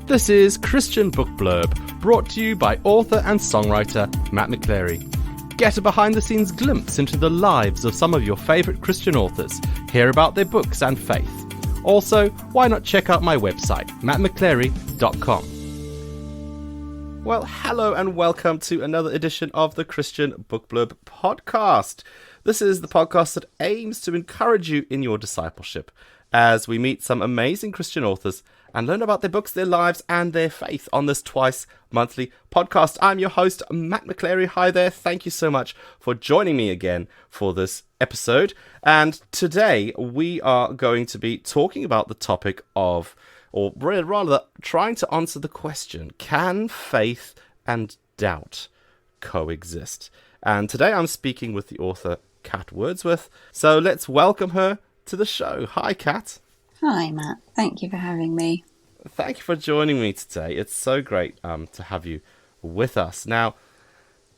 This is Christian Book Blurb, brought to you by author and songwriter Matt McChlery. Get a behind-the-scenes glimpse into the lives of some of your favourite Christian authors, hear about their books and faith. Also, why not check out my website, mattmcclery.com. Well, hello and welcome to another edition of the Christian Book Blurb podcast. This is the podcast that aims to encourage you in your discipleship as we meet some amazing Christian authors and learn about their books, their lives, and their faith on this twice-monthly podcast. I'm your host, Matt McChlery. Hi there. Thank you so much for joining me again for this episode. And today we are going to be talking about the topic of, or rather, trying to answer the question, can faith and doubt coexist? And today I'm speaking with the author, Kat Wordsworth. So let's welcome her to the show. Hi, Kat. Hi, Matt. Thank you for having me. Thank you for joining me today. It's so great to have you with us. Now,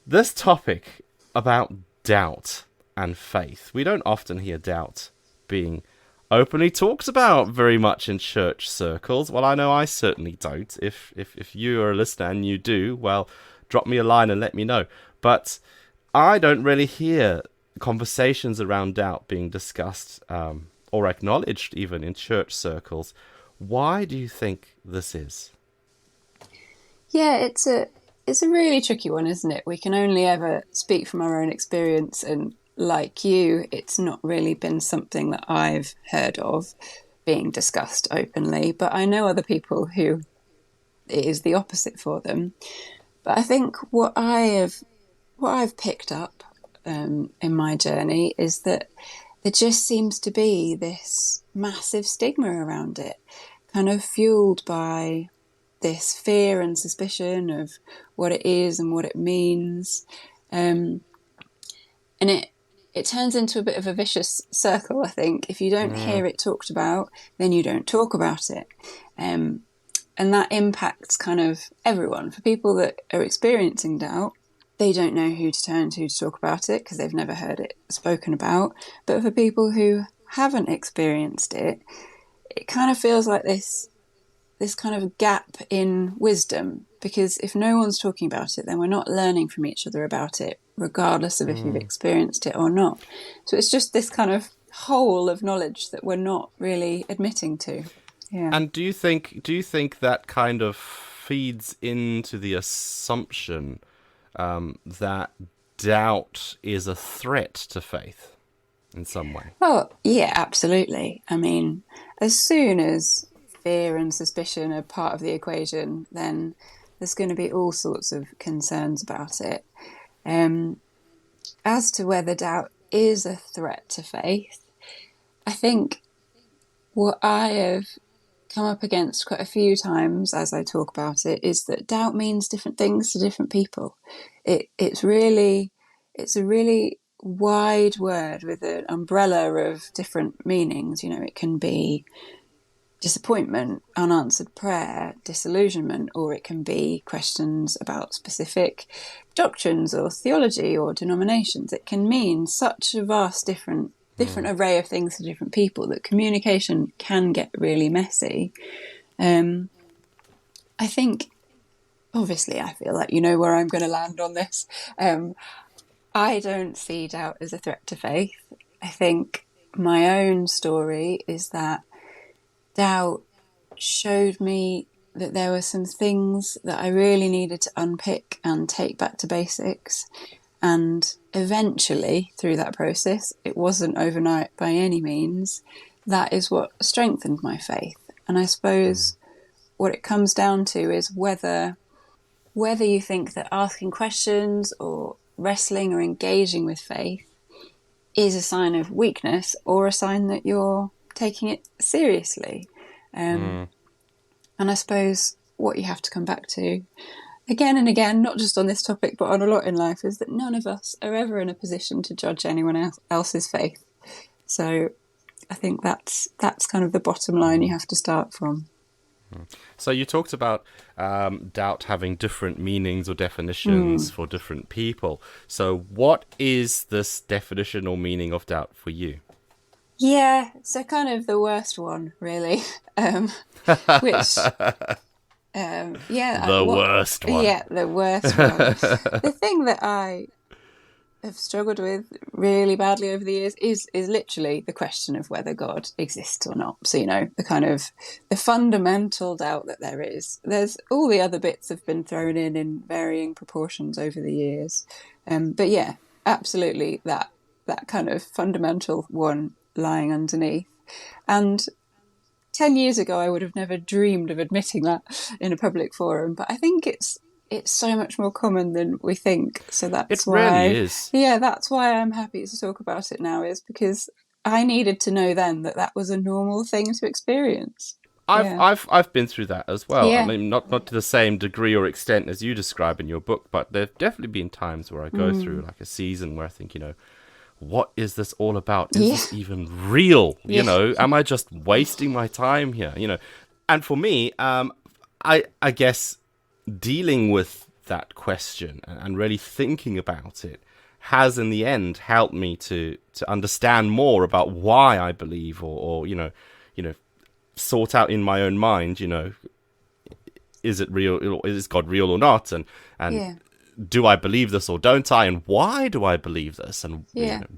this topic about doubt and faith, we don't often hear doubt being openly talked about very much in church circles. Well, I know I certainly don't. If you are a listener and you do, well, drop me a line and let me know. But I don't really hear conversations around doubt being discussed or acknowledged even in church circles. Why do you think this is? Yeah, it's a really tricky one, isn't it? We can only ever speak from our own experience, and like you, it's not really been something that I've heard of being discussed openly, but I know other people who it is the opposite for them. But I think what I've picked up in my journey is that there just seems to be this massive stigma around it, kind of fueled by this fear and suspicion of what it is and what it means. And it turns into a bit of a vicious circle, I think. If you don't hear it talked about, then you don't talk about it. And that impacts kind of everyone. For people that are experiencing doubt, they don't know who to turn to talk about it because they've never heard it spoken about. But for people who haven't experienced it, it kind of feels like this kind of gap in wisdom, because if no one's talking about it, then we're not learning from each other about it, regardless of if you've experienced it or not. So it's just this kind of hole of knowledge that we're not really admitting to. Yeah. And do you think that kind of feeds into the assumption that doubt is a threat to faith in some way? Oh, yeah, absolutely. I mean, as soon as fear and suspicion are part of the equation, then there's going to be all sorts of concerns about it. As to whether doubt is a threat to faith, I think what I have come up against quite a few times as I talk about it is that doubt means different things to different people. It's a really wide word with an umbrella of different meanings. You know, it can be disappointment, unanswered prayer, disillusionment, or it can be questions about specific doctrines or theology or denominations. It can mean such a vast different array of things to different people that communication can get really messy. I think, obviously, I feel like you know where I'm going to land on this. I don't see doubt as a threat to faith. I think my own story is that doubt showed me that there were some things that I really needed to unpick and take back to basics. And eventually, through that process, it wasn't overnight by any means, that is what strengthened my faith. And I suppose what it comes down to is whether you think that asking questions or wrestling or engaging with faith is a sign of weakness or a sign that you're taking it seriously. And I suppose what you have to come back to again and again, not just on this topic, but on a lot in life, is that none of us are ever in a position to judge anyone else's faith. So I think that's kind of the bottom line you have to start from. So you talked about doubt having different meanings or definitions for different people. So what is this definition or meaning of doubt for you? Yeah, so kind of the worst one, really, which The worst one. Yeah, the worst one. The thing that I have struggled with really badly over the years is literally the question of whether God exists or not. So, the kind of the fundamental doubt that there is. There's all the other bits have been thrown in varying proportions over the years. But yeah, absolutely that kind of fundamental one lying underneath. And 10 years ago, I would have never dreamed of admitting that in a public forum, but I think it's so much more common than we think. So that's why, really is. Yeah, that's why I'm happy to talk about it now, is because I needed to know then that was a normal thing to experience. I've been through that as well. Yeah. I mean, not to the same degree or extent as you describe in your book, but there've definitely been times where I go through like a season where I think, what is this all about? Is this even real? Am I just wasting my time here? And for me, I guess dealing with that question and really thinking about it has in the end helped me to understand more about why I believe or sort out in my own mind, is it real? Is God real or not? And do I believe this or don't I? And why do I believe this? And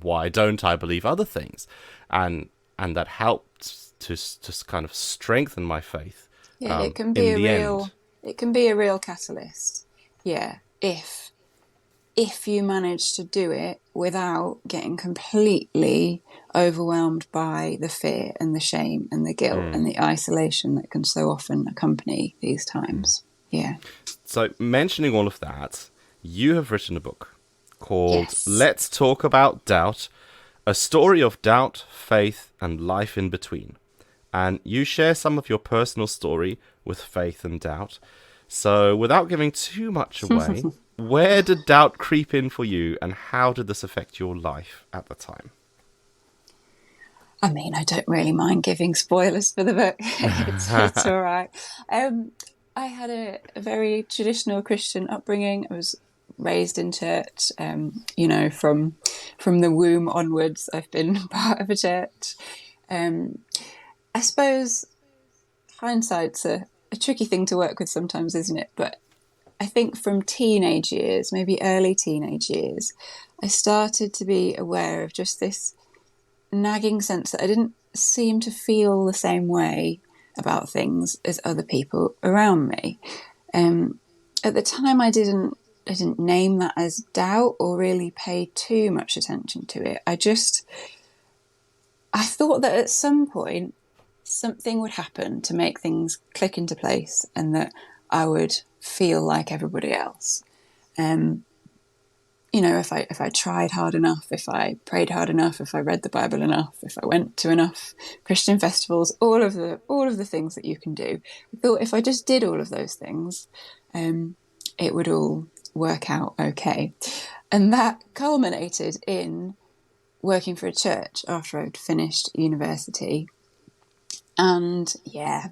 why don't I believe other things? And that helped to kind of strengthen my faith. Yeah, it can be it can be a real catalyst. Yeah, if you manage to do it without getting completely overwhelmed by the fear and the shame and the guilt and the isolation that can so often accompany these times. Yeah. So mentioning all of that, you have written a book called Let's Talk About Doubt, a story of doubt, faith, and life in between. And you share some of your personal story with faith and doubt. So without giving too much away, where did doubt creep in for you, and how did this affect your life at the time? I mean, I don't really mind giving spoilers for the book. It's all right. I had a very traditional Christian upbringing. I was raised in church, from the womb onwards. I've been part of a church. I suppose hindsight's a tricky thing to work with sometimes, isn't it? But I think from teenage years, maybe early teenage years, I started to be aware of just this nagging sense that I didn't seem to feel the same way about things as other people around me. At the time, I didn't name that as doubt or really pay too much attention to it. I thought that at some point something would happen to make things click into place and that I would feel like everybody else. If I tried hard enough, if I prayed hard enough, if I read the Bible enough, if I went to enough Christian festivals, all of the things that you can do. I thought if I just did all of those things, it would all work out okay. And that culminated in working for a church after I'd finished university. And yeah,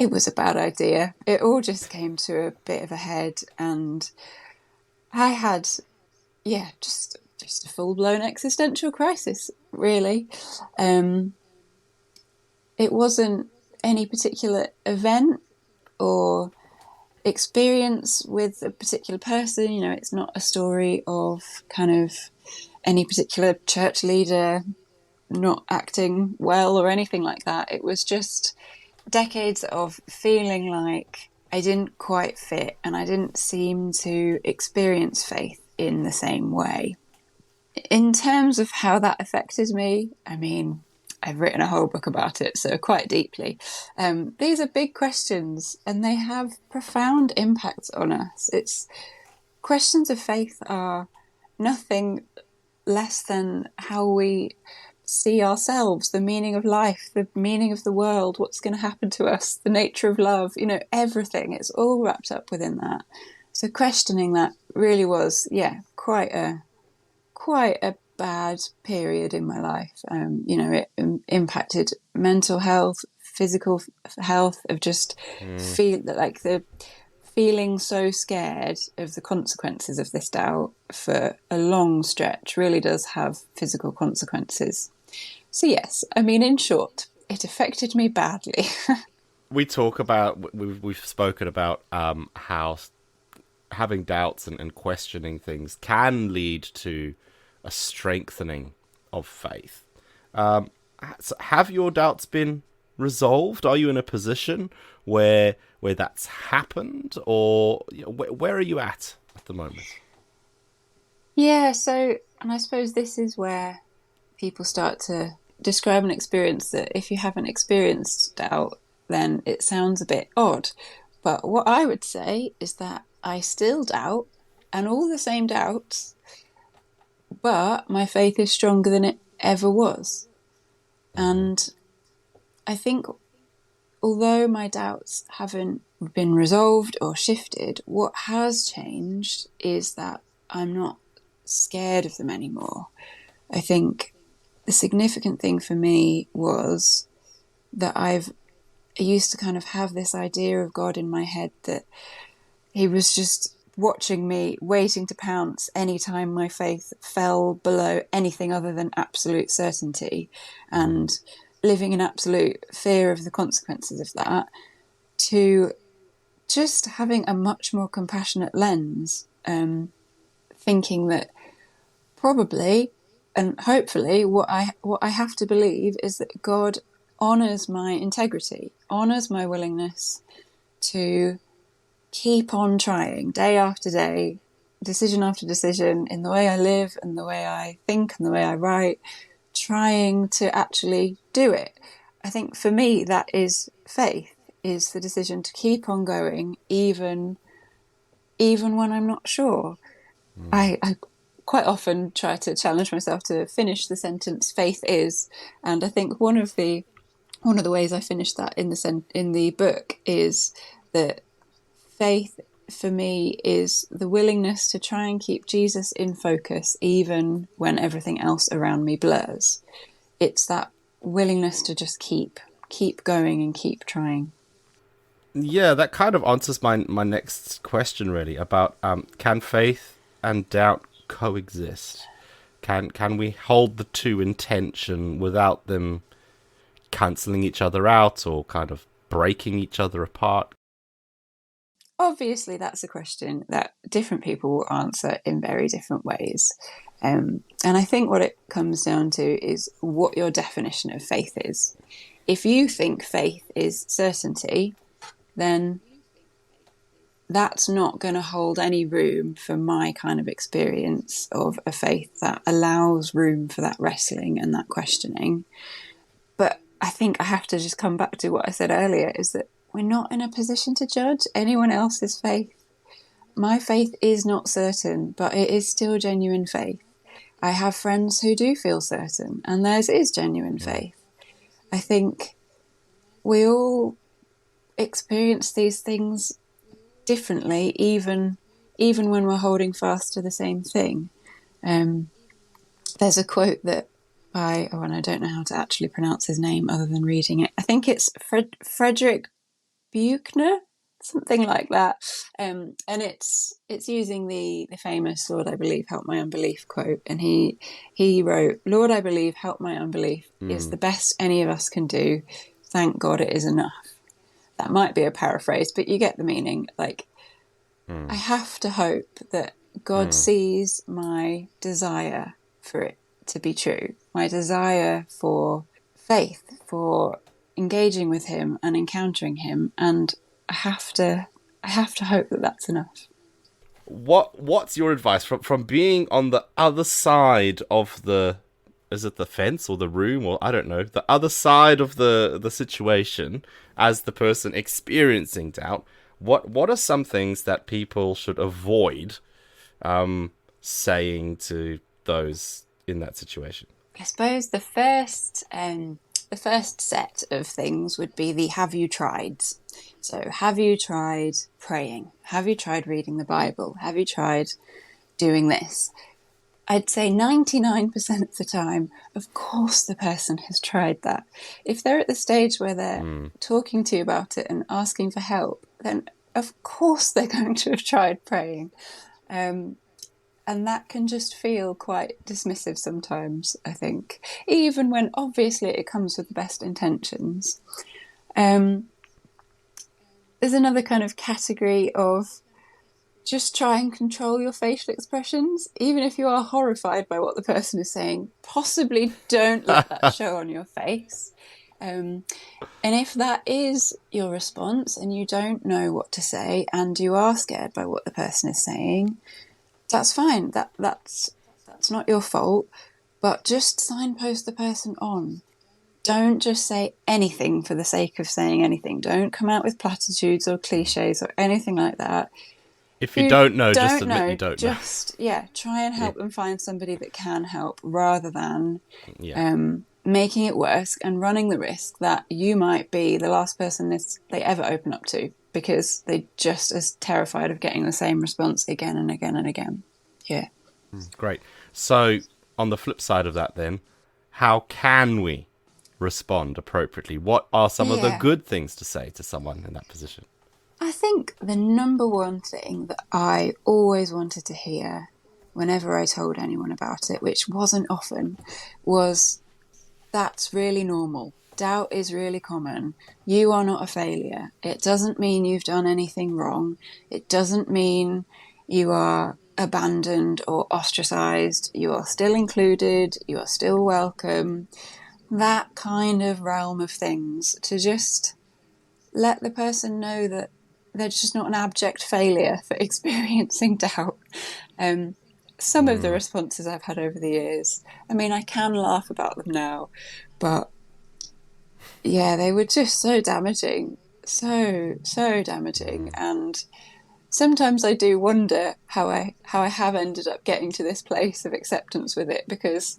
it was a bad idea. It all just came to a bit of a head, and I had, just a full-blown existential crisis, really. It wasn't any particular event or experience with a particular person. It's not a story of kind of any particular church leader not acting well or anything like that. It was just decades of feeling like I didn't quite fit and I didn't seem to experience faith in the same way. In terms of how that affected me, I mean, I've written a whole book about it, so quite deeply. These are big questions and they have profound impacts on us. Questions of faith are nothing less than how we see ourselves, the meaning of life, the meaning of the world, what's going to happen to us, the nature of love, everything. It's all wrapped up within that. So questioning that really was, quite a bad period in my life. It impacted mental health, physical health, of just feeling so scared of the consequences of this doubt for a long stretch really does have physical consequences. So yes, I mean, in short, it affected me badly. we talk about, we've spoken about how having doubts and questioning things can lead to a strengthening of faith. So have your doubts been resolved? Are you in a position where that's happened, or where are you at the moment? Yeah, so, and I suppose this is where people start to describe an experience that if you haven't experienced doubt, then it sounds a bit odd. But what I would say is that I still doubt, and all the same doubts, but my faith is stronger than it ever was. And I think although my doubts haven't been resolved or shifted, what has changed is that I'm not scared of them anymore. I think the significant thing for me was that I used to kind of have this idea of God in my head that he was just watching me, waiting to pounce anytime my faith fell below anything other than absolute certainty, and living in absolute fear of the consequences of that, to just having a much more compassionate lens, thinking that probably and hopefully what I have to believe is that God honours my integrity, honours my willingness to keep on trying day after day, decision after decision, in the way I live and the way I think and the way I write, trying to actually do it. I think for me that is faith, is the decision to keep on going even when I'm not sure. I quite often try to challenge myself to finish the sentence "faith is," and I think one of the ways I finish that in the book is that faith for me is the willingness to try and keep Jesus in focus even when everything else around me blurs. It's that willingness to just keep going and keep trying. Yeah, that kind of answers my next question, really, about can faith and doubt coexist? Can we hold the two in tension without them cancelling each other out or kind of breaking each other apart? Obviously, that's a question that different people will answer in very different ways. And I think what it comes down to is what your definition of faith is. If you think faith is certainty, then that's not going to hold any room for my kind of experience of a faith that allows room for that wrestling and that questioning. But I think I have to just come back to what I said earlier, is that we're not in a position to judge anyone else's faith. My faith is not certain, but it is still genuine faith. I have friends who do feel certain, and theirs is genuine faith. I think we all experience these things differently, even when we're holding fast to the same thing. There's a quote that and I don't know how to actually pronounce his name other than reading it. I think it's Frederick Buechner, something like that. And it's using the famous "Lord, I believe, help my unbelief" quote. And he wrote, "Lord, I believe, help my unbelief is the best any of us can do. Thank God it is enough." That might be a paraphrase, but you get the meaning. Like, I have to hope that God sees my desire for it to be true, my desire for faith, for engaging with him and encountering him, and I have to hope that that's enough. What's your advice from being on the other side of the, is it the fence or the room, or I don't know, the other side of the situation, as the person experiencing doubt? What are some things that people should avoid saying to those in that situation? I suppose the first set of things would be the "have you tried?" So, have you tried praying? Have you tried reading the Bible? Have you tried doing this? I'd say 99% of the time, of course the person has tried that. If they're at the stage where they're talking to you about it and asking for help, then of course they're going to have tried praying. And that can just feel quite dismissive sometimes, I think, even when obviously it comes with the best intentions. there's another kind of category of just try and control your facial expressions, even if you are horrified by what the person is saying. Possibly don't let that show on your face. Um, and if that is your response and you don't know what to say and you are scared by what the person is saying, that's fine. That's not your fault. But just signpost the person on. Don't just say anything for the sake of saying anything. Don't come out with platitudes or cliches or anything like that. If you You don't know, just don't admit you know, don't know. just, yeah, try and Yeah. help them find somebody that can help rather than Yeah. making it worse and running the risk that you might be the last person they ever open up to because they're just as terrified of getting the same response again and again and again. Yeah. Great. So, on the flip side of that, then, how can we respond appropriately? What are some of the Yeah. good things to say to someone in that position? I think the number one thing that I always wanted to hear whenever I told anyone about it, which wasn't often, was that's really normal. Doubt is really common. You are not a failure. It doesn't mean you've done anything wrong. It doesn't mean you are abandoned or ostracized. You are still included. You are still welcome. That kind of realm of things, to just let the person know that they're just not an abject failure for experiencing doubt. Some of the responses I've had over the years, I mean, I can laugh about them now, but yeah, they were just so damaging. So damaging. And sometimes I do wonder how I have ended up getting to this place of acceptance with it, because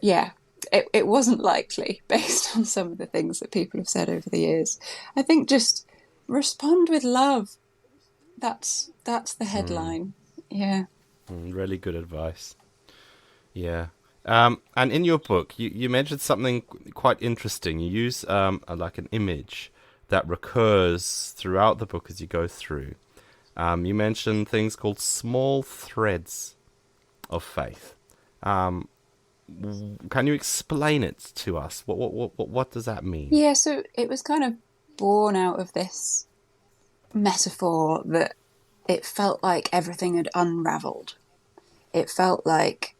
yeah, it wasn't likely based on some of the things that people have said over the years. I think just respond with love. That's the headline. Yeah. Really good advice. Yeah. And in your book, you mentioned something quite interesting. You use like an image that recurs throughout the book as you go through. You mentioned things called small threads of faith. Can you explain it to us? What does that mean? Yeah, so it was kind of born out of this metaphor that it felt like everything had unraveled. It felt like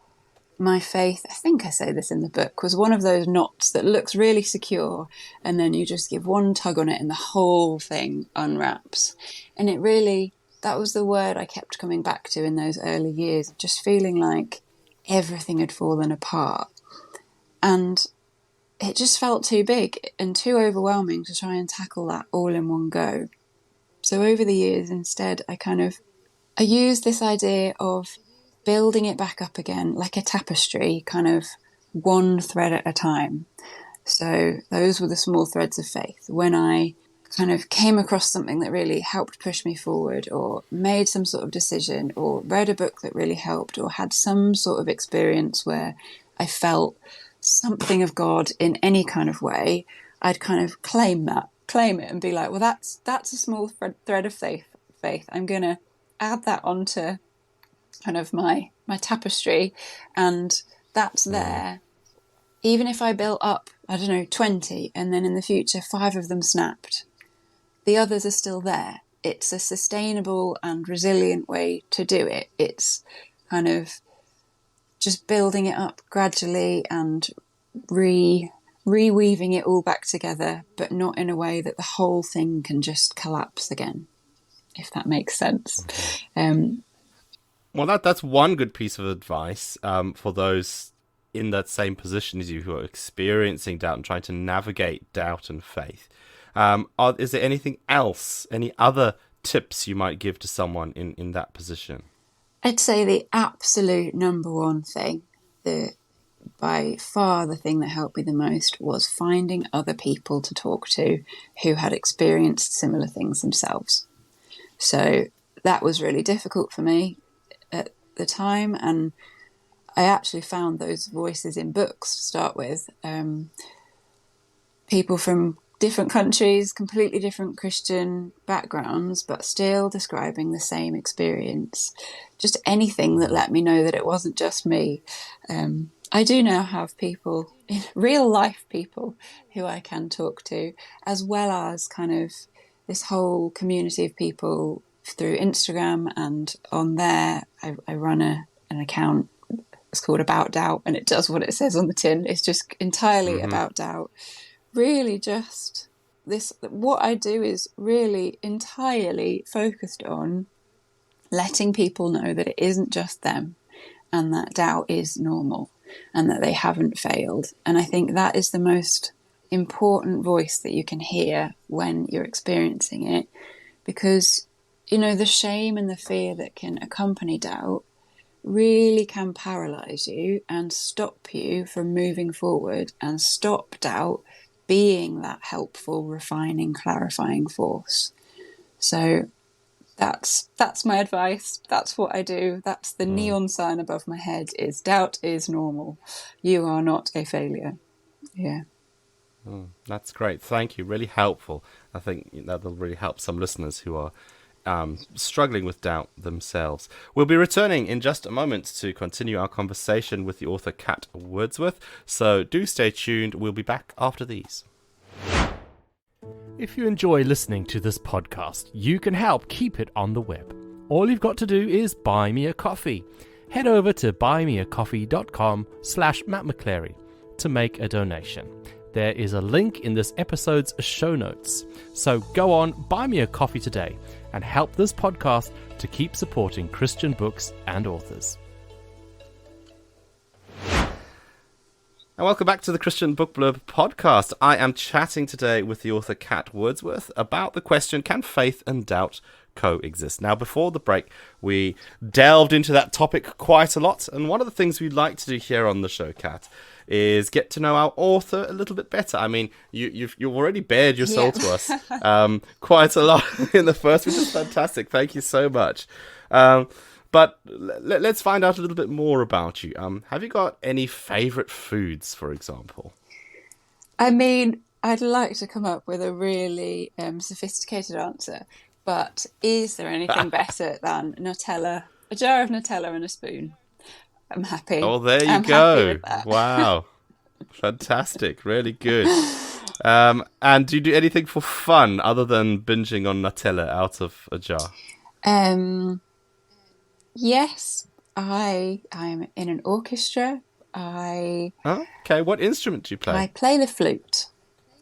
my faith, I think I say this in the book, was one of those knots that looks really secure, and then you just give one tug on it and the whole thing unwraps. And it really, that was the word I kept coming back to in those early years, just feeling like everything had fallen apart. And it just felt too big and too overwhelming to try and tackle that all in one go. So over the years, instead, I used this idea of building it back up again, like a tapestry, kind of one thread at a time. So those were the small threads of faith. When I kind of came across something that really helped push me forward, or made some sort of decision, or read a book that really helped, or had some sort of experience where I felt something of God in any kind of way, I'd kind of claim it and be like, well, that's a small thread of faith. I'm going to add that onto kind of my tapestry, and that's there. Even if I built up, I don't know, 20, and then in the future 5 of them snapped, the others are still there. It's a sustainable and resilient way to do it. It's kind of just building it up gradually and reweaving it all back together, but not in a way that the whole thing can just collapse again, if that makes sense. Well, that's one good piece of advice for those in that same position as you who are experiencing doubt and trying to navigate doubt and faith. Is there anything else, any other tips you might give to someone in that position? I'd say the absolute number one thing, by far the thing that helped me the most, was finding other people to talk to who had experienced similar things themselves. So that was really difficult for me at the time, and I actually found those voices in books to start with. People from different countries, completely different Christian backgrounds, but still describing the same experience. Just anything that let me know that it wasn't just me. I do now have people, real life people, who I can talk to, as well as kind of this whole community of people through Instagram, and on there I run an account. It's called About Doubt, and it does what it says on the tin. It's just entirely about doubt. Really just this, what I do is really entirely focused on letting people know that it isn't just them, and that doubt is normal, and that they haven't failed. And I think that is the most important voice that you can hear when you're experiencing it, because, you know, the shame and the fear that can accompany doubt really can paralyze you and stop you from moving forward, and stop doubt being that helpful, refining, clarifying force. So that's my advice. That's what I do. That's the neon sign above my head, is doubt is normal. You are not a failure. Yeah. That's great. Thank you. Really helpful. I think that'll really help some listeners who are struggling with doubt themselves. We'll be returning in just a moment to continue our conversation with the author Kat Wordsworth, so do stay tuned. We'll be back after these. If you enjoy listening to this podcast, you can help keep it on the web. All you've got to do is buy me a coffee. Head over to buymeacoffee.com/Matt McChlery to make a donation. There is a link in this episode's show notes. So go on, buy me a coffee today and help this podcast to keep supporting Christian books and authors. And welcome back to the Christian Book Blurb podcast. I am chatting today with the author Kat Wordsworth about the question, can faith and doubt coexist? Now, before the break, we delved into that topic quite a lot. And one of the things we'd like to do here on the show, Kat, is get to know our author a little bit better. I mean, you've already bared your soul to us quite a lot in the first, which is fantastic. Thank you so much. But let's find out a little bit more about you. Have you got any favourite foods, for example? I mean, I'd like to come up with a really sophisticated answer, but is there anything better than Nutella? A jar of Nutella and a spoon. I'm happy. Oh, there you go. Wow. Fantastic. Really good. And do you do anything for fun other than binging on Nutella out of a jar? Yes, I'm in an orchestra. Okay, what instrument do you play? I play the flute.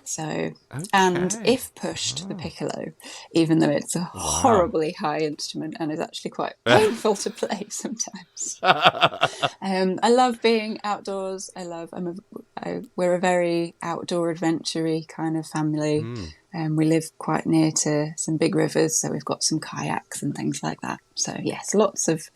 So, and if pushed, the piccolo, even though it's a horribly high instrument and is actually quite painful to play sometimes. I love being outdoors. We're a very outdoor adventure-y kind of family. We live quite near to some big rivers, so we've got some kayaks and things like that. So yes, lots of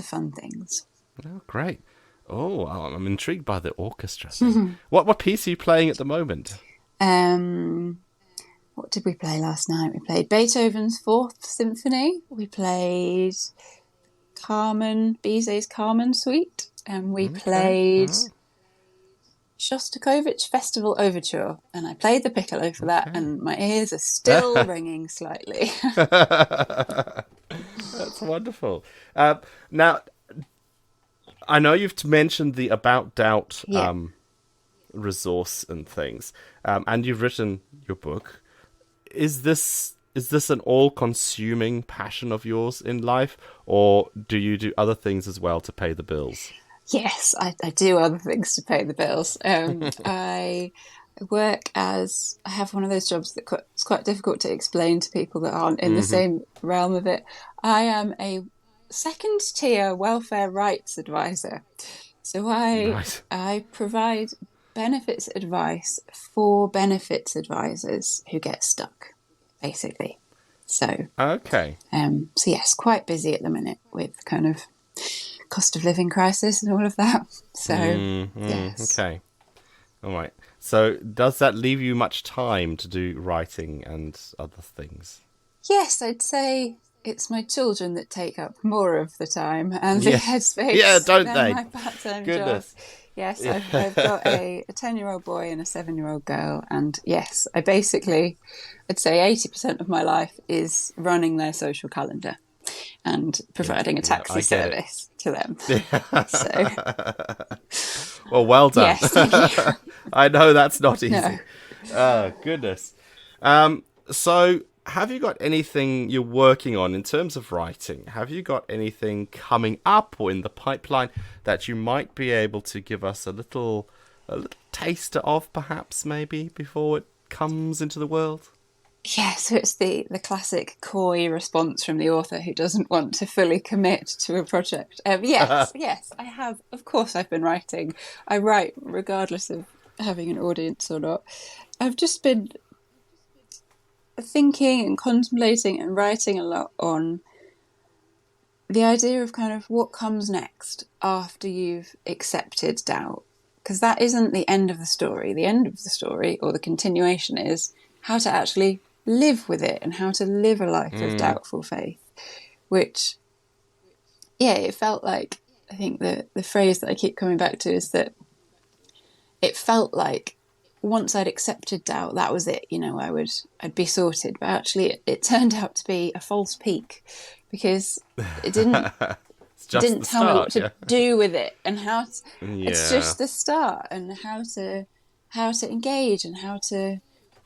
fun things. Oh, great. Oh, I'm intrigued by the orchestra thing. What piece are you playing at the moment? What did we play last night? We played Beethoven's Fourth Symphony. We played Bizet's Carmen Suite, and we played Shostakovich Festival Overture. And I played the piccolo for that, and my ears are still ringing slightly. That's wonderful. Now, I know you've mentioned the About Doubt resource and things, and you've written your book. Is this an all-consuming passion of yours in life, or do you do other things as well to pay the bills? Yes, I do other things to pay the bills. I have one of those jobs that it's quite difficult to explain to people that aren't in the same realm of it. I am a second-tier welfare rights advisor. So I provide benefits advice for benefits advisors who get stuck, basically. So so yes, quite busy at the minute with kind of cost of living crisis and all of that. So yes. Okay, all right. So does that leave you much time to do writing and other things? Yes, I'd say it's my children that take up more of the time and the headspace. Yeah, don't than they? My part-time Goodness. job. Yes, I've got a 10-year-old boy and a 7-year-old girl, and yes, I'd say 80% of my life is running their social calendar and providing a taxi service to them. So, well done. Yes, thank you. I know that's not easy. No. Oh, goodness. So have you got anything you're working on in terms of writing? Have you got anything coming up or in the pipeline that you might be able to give us a little taster of, perhaps, maybe, before it comes into the world? Yeah, so it's the classic coy response from the author who doesn't want to fully commit to a project. Yes, I have. Of course, I've been writing. I write regardless of having an audience or not. I've just been thinking and contemplating and writing a lot on the idea of kind of what comes next after you've accepted doubt. Because that isn't the end of the story. The end of the story, or the continuation, is how to actually live with it and how to live a life of doubtful faith. Which, yeah, it felt like, I think the phrase that I keep coming back to is that it felt like once I'd accepted doubt, that was it. I'd be sorted. But actually, it turned out to be a false peak, because it didn't tell me what to do with it and how. It's just the start, and how to engage and how to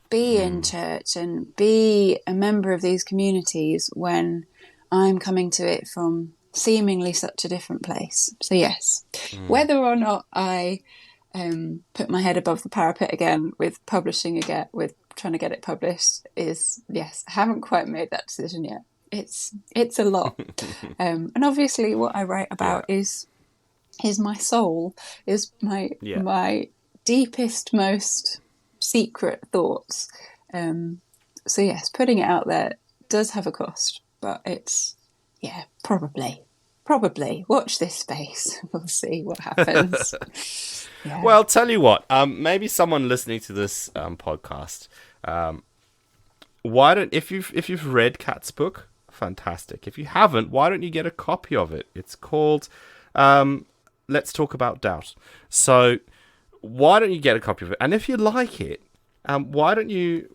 be in church and be a member of these communities when I'm coming to it from seemingly such a different place. So yes, whether or not I put my head above the parapet again with publishing again, with trying to get it published, is yes, I haven't quite made that decision yet. It's a lot. And obviously what I write about is my soul, is my deepest, most secret thoughts. So yes, putting it out there does have a cost, but it's probably watch this space. We'll see what happens. Yeah. Well, tell you what, maybe someone listening to this podcast, why don't, if you've read Kat's book, fantastic. If you haven't, why don't you get a copy of it? It's called Let's Talk About Doubt. So why don't you get a copy of it? And if you like it, why don't you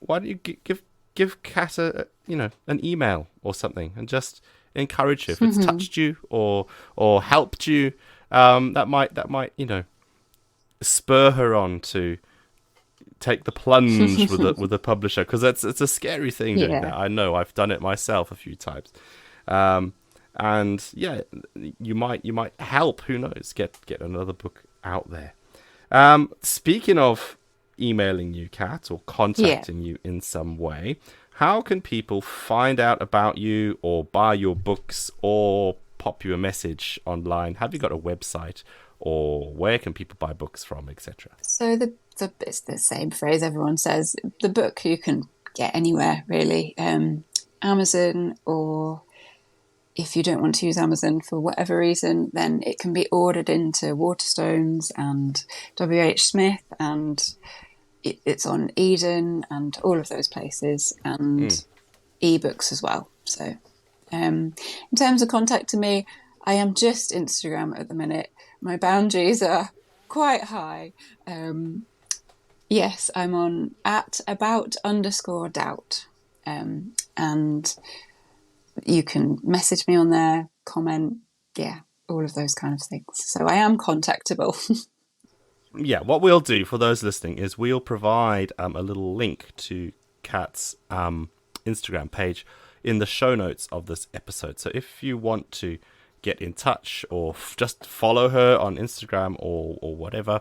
give Kat an email or something, and just encourage her. If it's touched you or helped you, that might spur her on to take the plunge with the publisher, because it's a scary thing doing that. I know, I've done it myself a few times. And yeah, you might help, who knows, get another book out there. Speaking of emailing you, Kat, or contacting you in some way, how can people find out about you or buy your books or pop you a message online? Have you got a website, or where can people buy books from, etc.? So it's the same phrase everyone says. The book you can get anywhere, really. Amazon, or if you don't want to use Amazon for whatever reason, then it can be ordered into Waterstones and WH Smith, and it's on Eden and all of those places, and ebooks as well. So in terms of contacting me, I am just Instagram at the minute. My boundaries are quite high. Yes, I'm on @about_doubt. And you can message me on there, comment, all of those kind of things. So I am contactable. Yeah, what we'll do for those listening is we'll provide a little link to Kat's Instagram page in the show notes of this episode. So if you want to get in touch or just follow her on Instagram or whatever,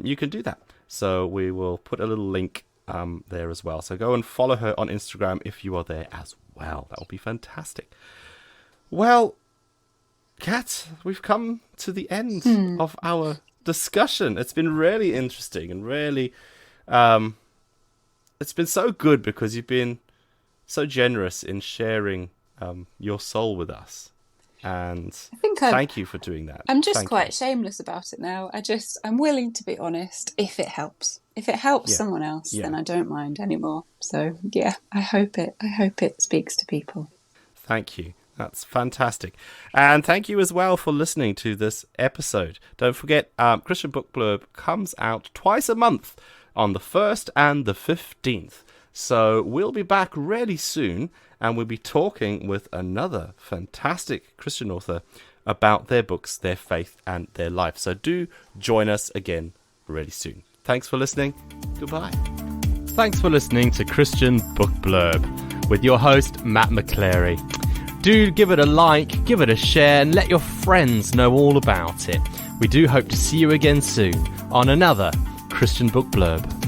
you can do that. So we will put a little link there as well. So go and follow her on Instagram if you are there as well. That will be fantastic. Well, Kat, we've come to the end of our discussion. It's been really interesting and really it's been so good, because you've been so generous in sharing your soul with us, and thank you for doing that. I'm just quite shameless about it now. I'm willing to be honest if it helps. If it helps someone else, then I don't mind anymore. So I hope it speaks to people. Thank you. That's fantastic. And thank you as well for listening to this episode. Don't forget, Christian Book Blurb comes out twice a month on the 1st and the 15th. So we'll be back really soon, and we'll be talking with another fantastic Christian author about their books, their faith, and their life. So do join us again really soon. Thanks for listening. Goodbye. Thanks for listening to Christian Book Blurb. with your host, Matt McChlery. Do give it a like, give it a share, and let your friends know all about it. We do hope to see you again soon on another Christian Book Blurb.